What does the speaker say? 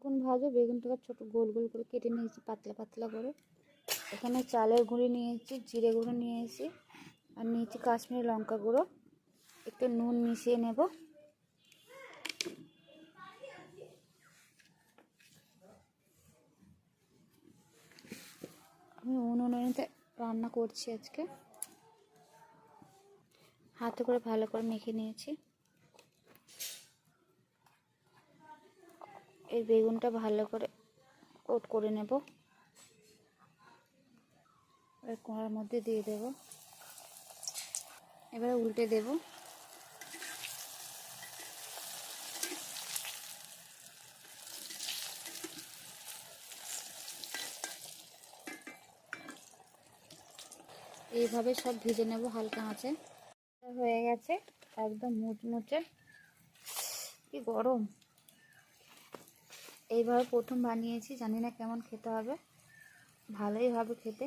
বেগুন ভাজো, বেগুনটাকে ছোট গোল গোল করে কেটে নিয়েছি পাতলা পাতলা করে। এখানে চালের গুঁড়ি নিয়েছি, জিরে গুঁড়ো নিয়েছি, আর নিয়েছি কাশ্মীরি লঙ্কা গুঁড়ো। একটু নুন মিশিয়ে নেব। আমি উনুনেতে রান্না করছি আজকে। হাতে করে ভালো করে মেখে নিয়েছি। এই বেগুনটা ভালো করে কোট করে নেব। এবার কড়ার মধ্যে দিয়ে দেব। এবারে উল্টে দেব। এইভাবে সব ভেজে নেব হালকা আঁচে। হয়ে গেছে একদম মুচমুচে। কি গরম! এইভাবে প্রথম বানিয়েছি, জানি না কেমন খেতে হবে। ভালোই হবে খেতে।